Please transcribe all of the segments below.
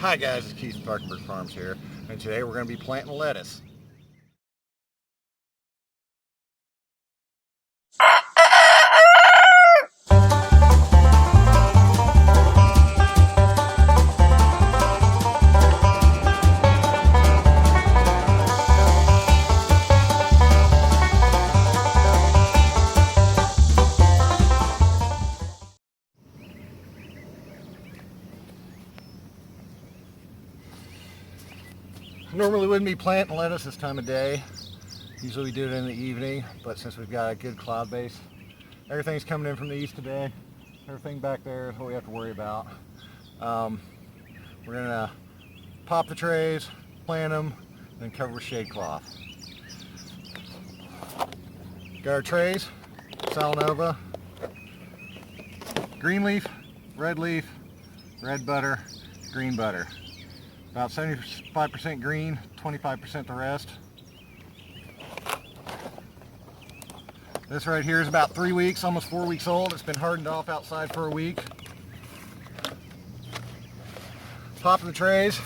Hi guys, it's Keith from Parkenburg Farms here, and today we're going to be planting lettuce. Normally wouldn't be planting lettuce this time of day. Usually we do it in the evening, but since we've got a good cloud base, everything's coming in from the east today. Everything back there is what we have to worry about. We're going to pop the trays, plant them, then cover with shade cloth. Got our trays, Salanova, green leaf, red butter, green butter. About 75% green, 25% the rest. This right here is about 3 weeks, almost 4 weeks old. It's been hardened off outside for a week. Pop the trays,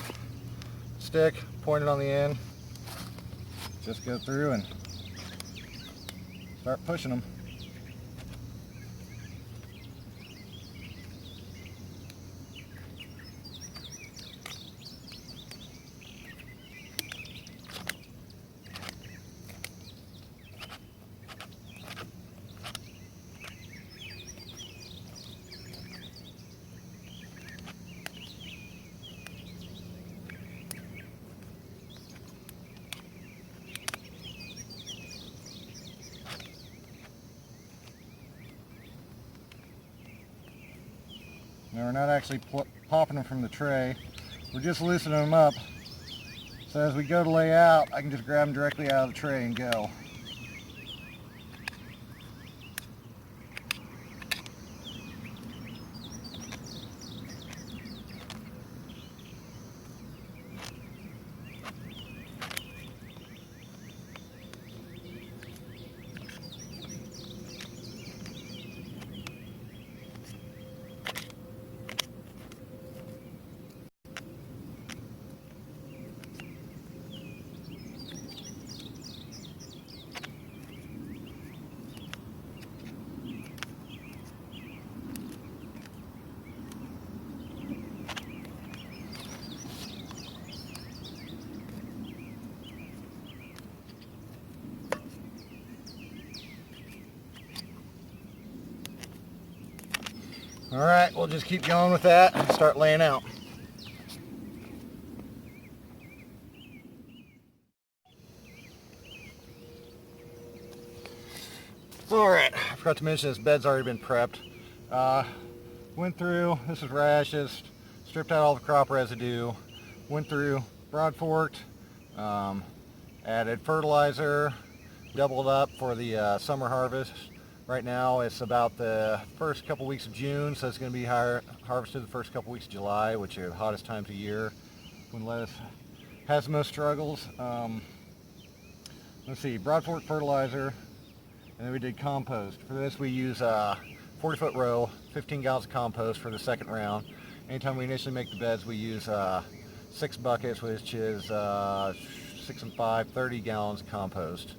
stick, point it on the end. Just go through and start pushing them. Now we're not actually popping them from the tray, we're just loosening them up. So as we go to lay out, I can just grab them directly out of the tray and go. Alright, we'll just keep going with that and start laying out. Alright, I forgot to mention this bed's already been prepped. Went through, this is rashes, stripped out all the crop residue, went through, broad forked, added fertilizer, doubled up for the summer harvest. Right now it's about the first couple weeks of June, so it's going to be harvested the first couple weeks of July, which are the hottest times of year when lettuce has the most struggles. Let's see, broad fork fertilizer, and then we did compost. For this we use 40-foot row, 15 gallons of compost for the second round. Anytime we initially make the beds, we use 6 buckets, which is 6 and 5, 30 gallons of compost.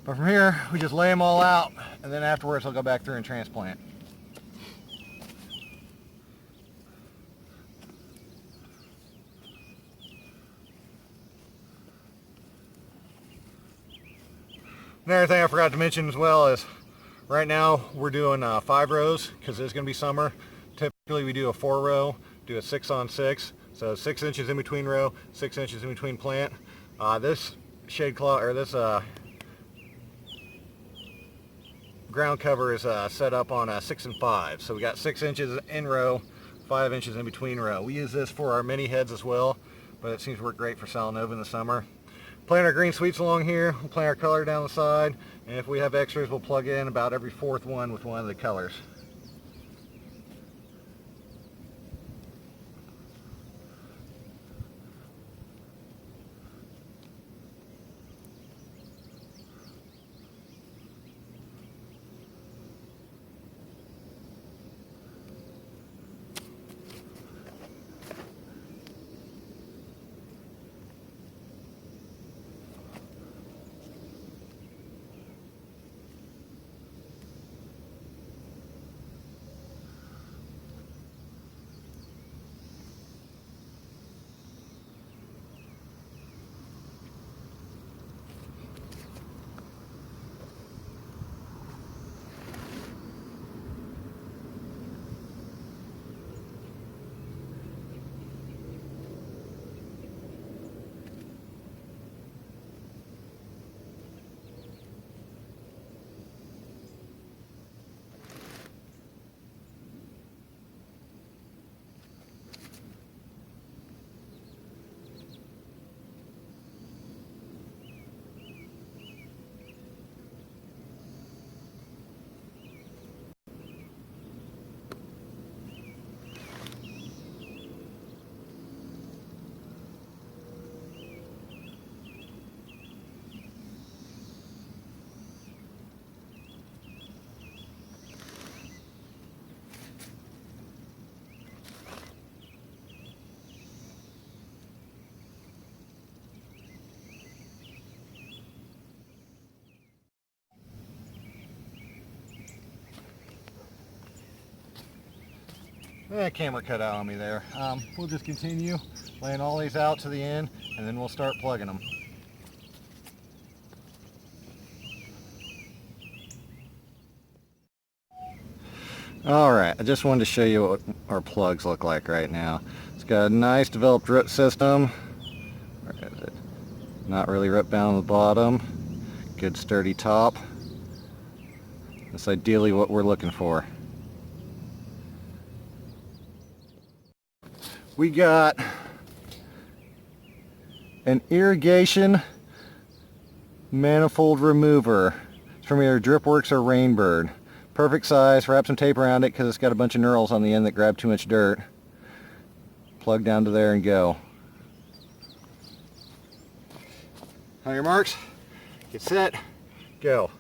But from here, we just lay them all out, and then afterwards I'll go back through and transplant. Another thing I forgot to mention as well is right now we're doing 5 rows because it's going to be summer. Typically we do a 4 row, do a 6 on 6, so 6 inches in between row, 6 inches in between plant. This shade cloth, or this ground cover is set up on a 6 and 5, so we got 6 inches in row, 5 inches in between row. We use this for our mini heads as well, but it seems to work great for Salanova in the summer. Plant our green sweets along here, we'll plant our color down the side, and if we have extras we'll plug in about every 4th one with one of the colors. Camera cut out on me there. We'll just continue laying all these out to the end, and then we'll start plugging them. Alright, I just wanted to show you what our plugs look like right now. It's got a nice developed root system. Where is it? Not really root bound on the bottom. Good sturdy top. That's ideally what we're looking for. We got an irrigation manifold remover. It's from either Dripworks or Rainbird. Perfect size. Wrap some tape around it because it's got a bunch of knurls on the end that grab too much dirt. Plug down to there and go. On your marks, get set, go.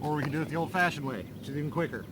Or we can do it the old-fashioned way, which is even quicker.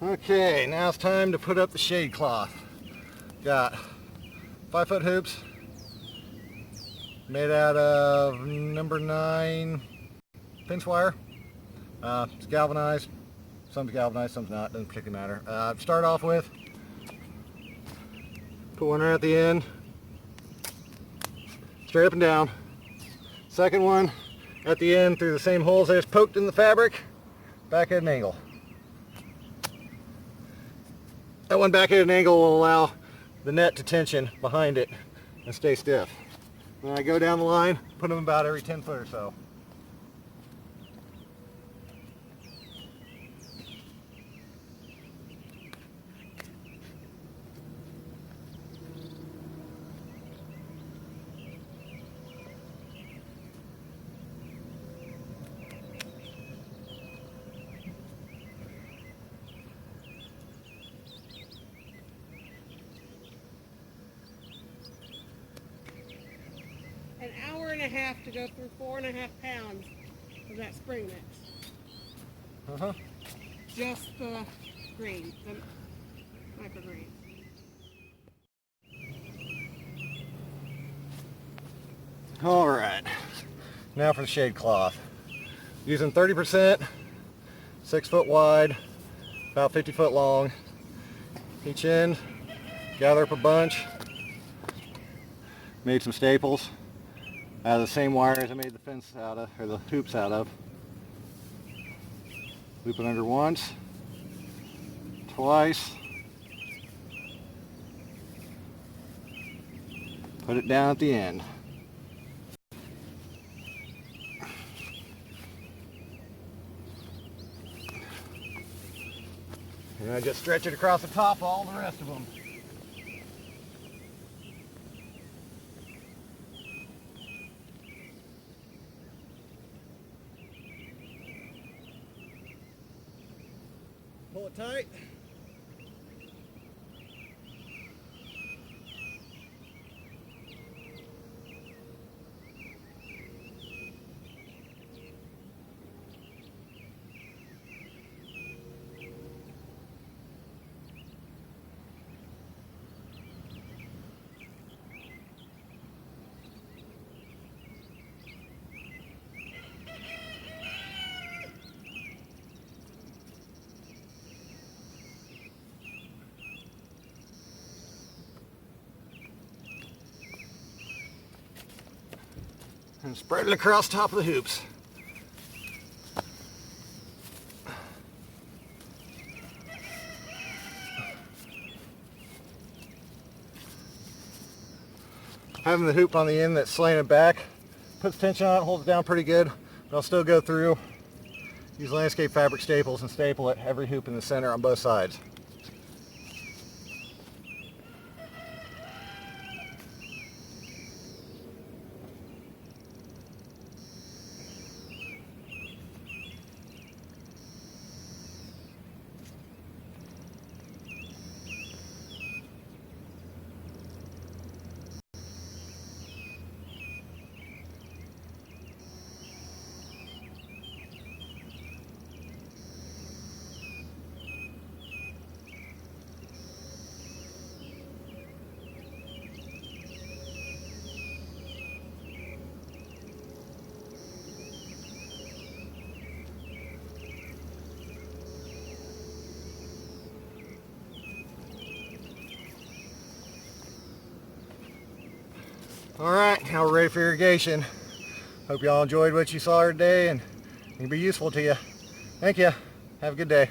Okay, now it's time to put up the shade cloth. Got 5-foot hoops made out of number 9 fence wire. It's galvanized. Some's galvanized, some's not. Doesn't particularly matter. Start off with, put one right at the end, straight up and down. Second one at the end through the same holes I just poked in the fabric, back at an angle. That one back at an angle will allow the net to tension behind it and stay stiff. When I go down the line, put them about every 10 foot or so. An hour and a half to go through 4.5 pounds of that spring mix. Just the greens, the microgreens. All right, now for the shade cloth. Using 30%, 6 foot wide, about 50 foot long. Each end, gather up a bunch. Made some staples out of the same wire as I made the fence out of, or the hoops out of. Loop it under once, twice. Put it down at the end. And I just stretch it across the top of all the rest of them. Pull it tight. And spread it across top of the hoops. Having the hoop on the end that's slanted back puts tension on it, holds it down pretty good, but I'll still go through, use landscape fabric staples and staple it every hoop in the center on both sides. All right, now we're ready for irrigation. Hope y'all enjoyed what you saw today and it can be useful to you. Thank you. Have a good day.